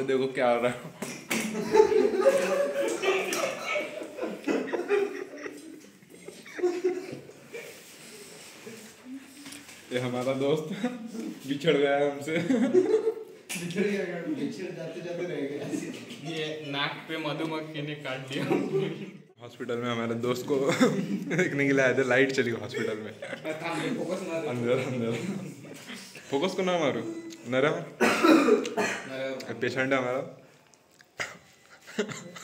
देखो क्या हो रहा है। ये हमारा दोस्त बिछड़ गया है हमसे। बिछड़ जाते जाते रह गया। ये नाक पे मधुमक्खी ने काट दिया। हॉस्पिटल में हमारे दोस्त को देखने के लिए आए थे, लाइट चली गई हॉस्पिटल में। अंदर अंदर फोकस को ना मारो, नरा पेशेंट है हमारा।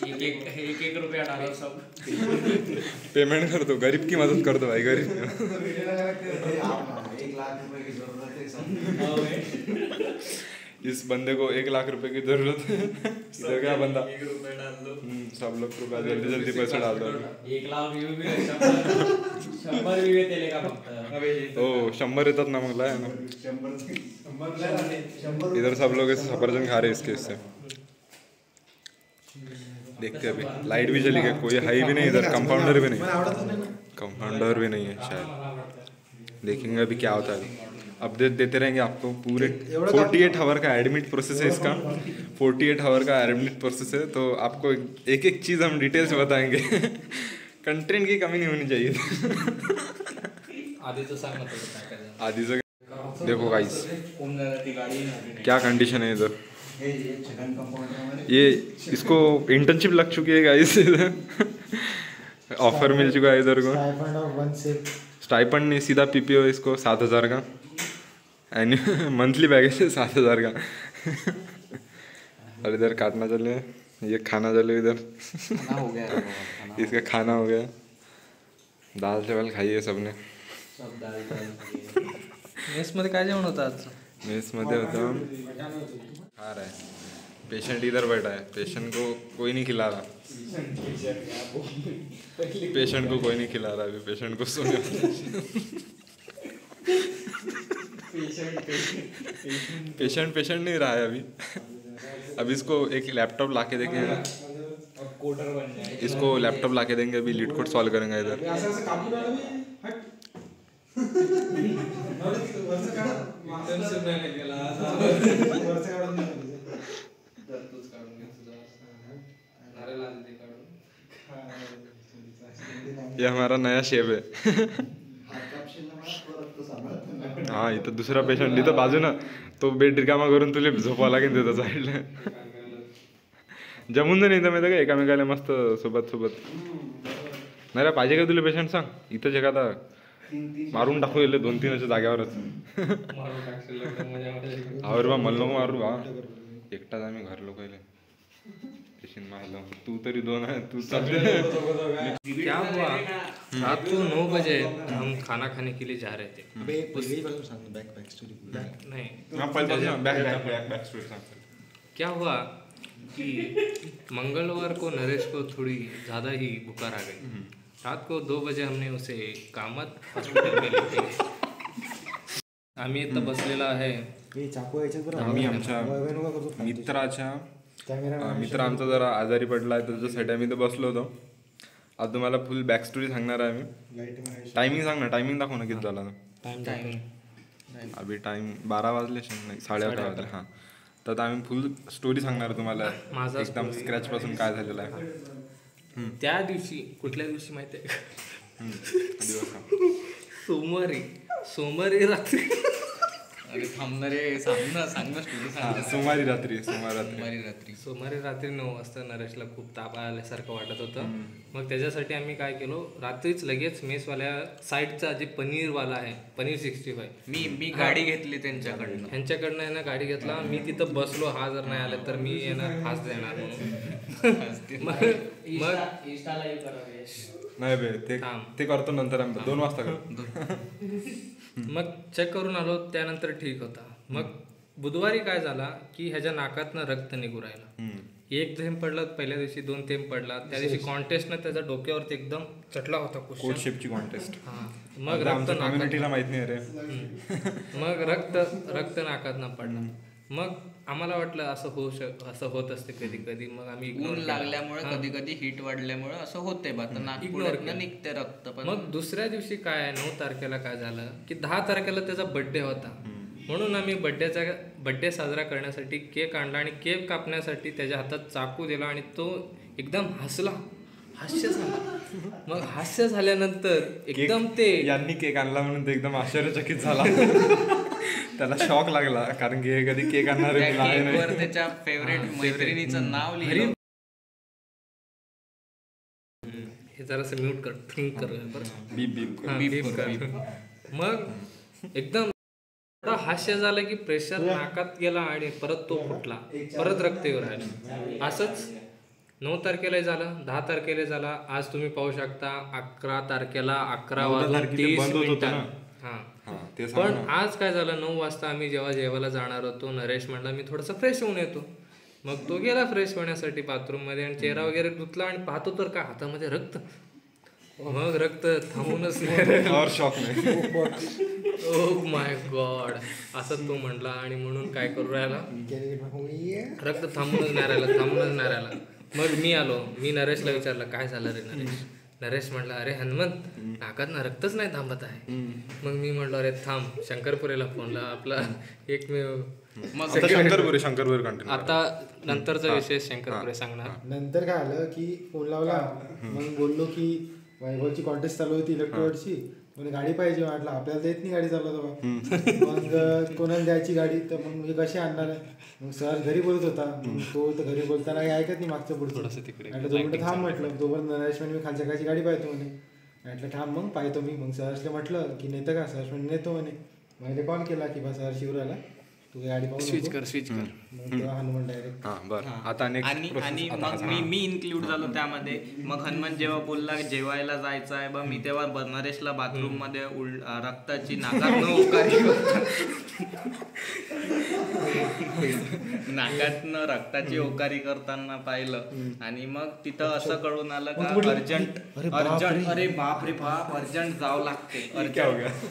एक रुपया डालो सब। पेमेंट कर दो, गरीब की मदद कर दो भाई, गरीब। 1 लाख रुपए की जरूरत है सब। इस बंदे को 1 लाख रुपए की जरूरत है। इधर क्या बंदा 1 रुपया डाल दो। सब लोग रुपया जल्दी जल्दी पैसे डाल दो। 1 लाख व्यू भी 100 व्यू येते का फक्त। ओ 100 येतात ना मग लाय ना। इधर सब लोग ऐसे सफरजन खा रहे हैं इसके इससे। देखते अभी लाइट भी चली गई, कोई हाई भी नहीं इधर, कंपाउंडर भी नहीं, कंपाउंडर भी नहीं है शायद। देखेंगे अभी क्या होता है, अपडेट देते रहेंगे आपको। पूरे 48 आवर का एडमिट प्रोसेस है इसका, 48 आवर का एडमिट प्रोसेस है। तो आपको एक एक चीज़ हम डिटेल से बताएंगे। कंटेंट की कमी नहीं होनी चाहिए। आधी तो सांग मतलब काय करायचं। आधी से देखो गाइस क्या कंडीशन है इधर। ये इसको इंटर्नशिप लग चुकी है गाइस, ऑफर मिल चुका है इधर को। स्टाइपेंड नहीं, सीधा पीपीओ इसको 7,000 का मंथली पैकेज है 7,000 का। और इधर काटना चले, ये खाना चले इधर। हो गया इसका खाना हो गया, दाल चावल खाइए सबने। सब दाल मेस मध्ये काय जेवण होतं आज? मेस मध्ये होता खा रहा है, पेशेंट इधर बैठा है, पेशेंट को कोई नहीं खिला रहा, पेशेंट को कोई नहीं खिला रहा अभी, पेशेंट को सोने। पेशेंट नहीं रहा है अभी। अभी इसको एक लैपटॉप लाके देंगे, इसको लैपटॉप लाके देंगे, अभी लीड कोड सॉल्व करेंगे इधर। ये हमारा नया शेप है। हाँ इथं दुसरा पेशंट इथं बाजू ना, तो बेड रिकामा करून तुला झोपावं लागेल तिथं साईडला। जमून नाही तर माहिती का एकामेकाला मस्त सोबत सोबत। नाही रे पाहिजे का तुला पेशंट सांग, इथंच एखादा मारून टाकू येले 2-3 अशा जाग्यावरच। आवर बा मला नको मारू बा, एकटाच आम्ही घर लोक पेशंट मारलो, तू तरी 2 आहे, तू क्या हुआ? रात को 9 बजे हम खाना खाने के लिए जा रहे थे। नहीं क्या हुआ कि मंगलवार को नरेश को थोड़ी ज़्यादा ही बुखार आ गई। रात को 2 बजे हमने उसे कामत हॉस्पिटल में लेके गए। आम्ही इथं बसलेला आहे, आम्ही आमच्या मित्र आमचा जरा आजारी पडला आहे, त्याच्यासाठी आम्ही इथं बसलो होतो। आज तुम्हाला फुल बॅक स्टोरी सांगणार आहे आम्ही। टायमिंग सांग ना, टायमिंग दाखव ना किती झाला। अभी टाइम 12 वाजले, 11:30 वाजले। हां तर आम्ही फुल स्टोरी सांगणार आहे तुम्हाला, एकदम स्क्रॅच पासून काय झालेलं आहे। त्या दिवशी, कुठल्या दिवशी माहिती आहे का? दिवस सोमवारी रात्री। अरे थांबणारे सांग ना सोमवारी रात्री 9 वाजता नरेशला खूप ताप आल्यासारखं वाटत होतं। मग त्याच्यासाठी आम्ही काय केलो, रात्रीच लगेच मेसवाल्या साईडचा जे पनीरवाला आहे, पनीर 65, मी गाडी घेतली ह्यांच्याकडनं आहे ना, गाडी घेतला। मी तिथं बसलो, हा जर नाही आला तर मी येणार फास देणार म्हणून। मग नाही बे ते करतो नंतर, आम्ही 2 वाजता करतो। मग चेक करून आलो, त्यानंतर ठीक होता। मग बुधवारी काय झाला की ह्याच्या नाकातनं रक्त निघू राहिला। 1 थेंब पडला पहिल्या दिवशी, 2 थेंब पडला त्या दिवशी। कॉन्टेस्टनं त्याच्या डोक्यावरती एकदम चटला होता कोट शेपची कॉन्टेस्ट। मग रक्त कम्युनिटीला माहित नाही रे। मग रक्त नाकातनं पडला। मग आम्हाला वाटलं असं होत असते कधी कधी। मग आम्ही ऊन लागल्यामुळे कधी कधी हीट वाढल्यामुळे असं होते, नागपुरातनं निघते रक्त। पण मग दुसऱ्या दिवशी काय 9 तारखेला काय झालं की 10 तारखेला त्याचा बर्थडे होता। म्हणून आम्ही बड्डे साजरा करण्यासाठी केक आणला आणि केक कापण्यासाठी त्याच्या हातात चाकू दिला आणि तो एकदम हास्य झाला. मग हास्य झाल्यानंतर एकदम ते यांनी केक आणला म्हणून ते एकदम आश्चर्यचकित झाला. त्याला शॉक लागला कारण की हे कधी केक आणणारे मुलं आहे नाही. केकवर त्याच्या फेवरेट मैत्रिणीचं नाव लिहिलं. हे जरासं म्यूट कर, थिंक कर बरं. बीप कर. मग एकदम एवढं हास्य झालं की प्रेशर नाकात गेला आणि परत तो फुटला, परत रक्त येऊ राहिलं. असंच 9 तारखेला झालं, 10 तारखेला झाला. आज तुम्ही पाहू शकता 11 तारखेला 11:30 हा. पण आज काय झालं, 9 वाजता आम्ही जेव्हा जेवायला जाणार होतो, नरेश म्हणला मी थोडंसं फ्रेश होऊन येतो. मग तो गेला फ्रेश होण्यासाठी बाथरूम मध्ये आणि चेहरा वगैरे धुतला आणि पाहतो तर का हातामध्ये रक्त. मग रक्त थांबूनच नाही. शॉक नाही. ओह माय गॉड असं तो म्हणला आणि म्हणून काय करू राहिला, रक्त थांबूनच नाही राहिला. मग मी आलो, मी नरेशला विचारलं काय झालं रे नरेश. नरेश म्हटलं अरे हनुमंत नाकात ना रक्तच नाही थांबत आहे. मग मी म्हटलं अरे थांब शंकरपुरेला फोन लाव, आपला एकमेव. मग शंकरपुरे कंटिन्यू. आता नंतरचा विषय शंकरपुरे सांगणार. नंतर काय आलं की फोन लावला, मग बोललो की वैभवची कॉन्टेस्ट चालू होती इलेक्ट्रोडची, म्हणजे गाडी पाहिजे. म्हटलं आपल्याला देत नाही गाडी चालवतो. मग कोणाला द्यायची गाडी, तर मग म्हणजे कशी आणणार आहे. मग सर घरी बोलत होता, तो तर घरी बोलताना ऐकत नाही मागचं पुढचं. म्हटलं 2 मिनिटं थांब म्हटलं. तोपर्यंत नरेश म्हणे मी खालच्या काची गाडी पाहतो म्हणे. म्हटलं थांब मग पाहतो मी. मग सहर्षला म्हटलं की नेतं का, सहर्ष म्हणे नेतो म्हणे. मग कॉल केला की बा सहर्ष शिवराला तू गाडी पाहू स्विच कर. मग हनुमान डायरेक्ट. आणि मग मी इन्क्लूड झालो त्यामध्ये. मग हनुमान जेव्हा बोलला जेवायला जायचं आहे बा, मी तेव्हा नरेशला बाथरूम मध्ये रक्ताची नाकातनं रक्ताची ओकारी करताना पाहिलं. आणि मग तिथं असं कळून आलं का अर्जंट अरे बाप रे बाप अर्जंट जावं लागते,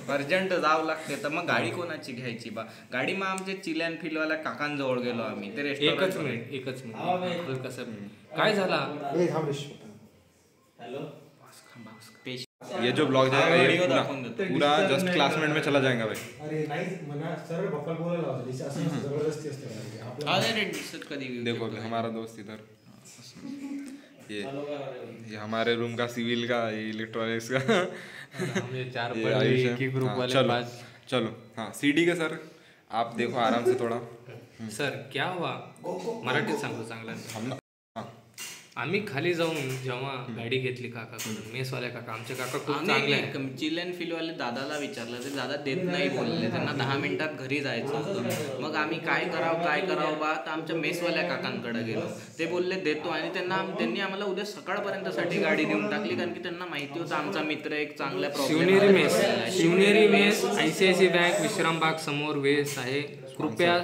अर्जंट जावं लागते. तर मग गाडी कोणाची घ्यायची बा. गाडी मग आमच्या चिल्यान फिलवाल्या काकांजवळ गेलो आम्ही. ते एकच मिनिट कसं काय झाला. ये जो ब्लॉग जाएगा ये पूरा जस्ट क्लासमेट में चला जाएगा भाई. अरे नाही मला सरळ बफल बोलायला होतं, असं जबरदस्ती असते. अरे दिसत कधी देखो अभी हमारा दोस्त इधर, ये हमारे रूम का सिविल का, ये इलेक्ट्रॉनिक्स का. चलो हाँ सीडी का सर आप देखो आराम से थोड़ा. सर क्या हुआ मराठीत सांगतो चांगला. आम्ही खाली जाऊन जेव्हा गाडी घेतली काकाकडून, मेसवाल्या काका आमचे काका खूप चांगले आहे. चिल्ड्रन फील्डवाले दादाला विचारलं, ते दादा देत नाही बोलले, त्यांना 10 मिनिटात घरी जायचं होतं. मग आम्ही काय करावं बा, तर आमच्या मेसवाल्या काकांकडे गेलो. ते बोलले देतो आणि त्यांनी आम्हाला उद्या सकाळपर्यंतसाठी गाडी देऊन टाकली, कारण की त्यांना माहिती होतं आमचा मित्र एक चांगल्या Shivneri mess ICICI bank Vishrambag समोर वेस आहे. कृपया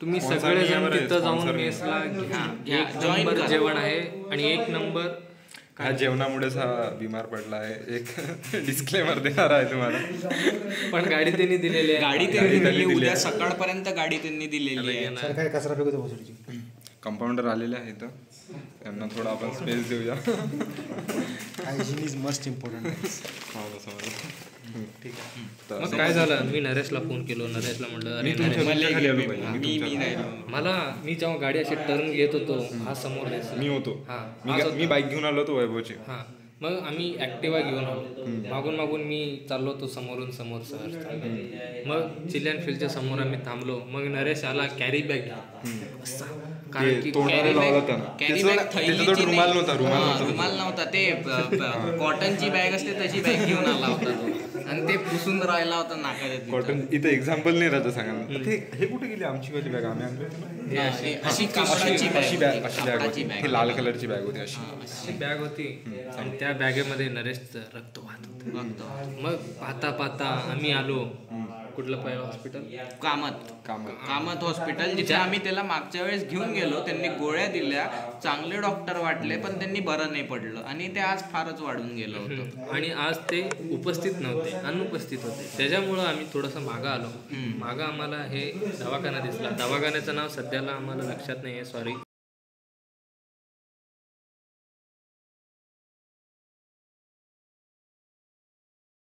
तुम्ही सगळेजण तिथं जाऊन मेसला घ्या. 1 नंबर जेवण आहे आणि 1 नंबर. ह्या जेवणामुळेच हा बिमार पडला आहे. एक डिस्क्लेमर देणार आहे तुम्हाला. पण गाडी त्यांनी दिलेली आहे. गाडी त्यांनी उद्या सकाळपर्यंत गाडी त्यांनी दिलेली आहे. काय कचरा फेकतो बसवची. कंपाऊंडर आलेले आहे तर त्यांना थोडा आपण स्पेस देऊया. Hygiene is must important. ठीक आहे. मग काय झालं, मी नरेशला फोन केलो. नरेशला म्हटलं अरे मी जेव्हा गाडी अशी टर्न घेत होतो, हा समोर मी होतो, मी बाईक घेऊन आलो होतो वैभवची. हा मग आम्ही ऍक्टिवा घेऊन आलो. मागून मी चाललो होतो समोरून समोर सहज. मग चिल्ड्रन फील्डच्या समोर आम्ही थांबलो. मग नरेश आला कॅरी बॅग. कारण की रुमाल नव्हता, ते कॉटनची बॅग असते तशी बॅग घेऊन आला होता तो, आणि ते पुसून राहिला होता नाकात. कॉटन इथं एक्झाम्पल नाही राहतं सांगा. हे कुठे गेली आमची वाली बॅग, आम्ही आणली अशी कापडाची बॅग होती, लाल कलरची बॅग होती, अशी बॅग होती. आणि त्या बॅगेमध्ये नरेशचं रक्त वाहत होतं. मग पाहता आम्ही आलो कुठलं पहिलं हॉस्पिटल, कामत हॉस्पिटल, जिथे आम्ही त्याला मागच्या वेळेस घेऊन गेलो. त्यांनी गोळ्या दिल्या, चांगले डॉक्टर वाटले, पण त्यांनी बरं नाही पडलं आणि ते आज फारच वाढून गेलं होतं. आणि आज ते उपस्थित नव्हते, अनुपस्थित होते. त्याच्यामुळं आम्ही थोडंसं मागं आलो. मागं आम्हाला हे दवाखाना दिसला. दवाखान्याचं नाव सध्याला आम्हाला लक्षात नाही आहे, सॉरी.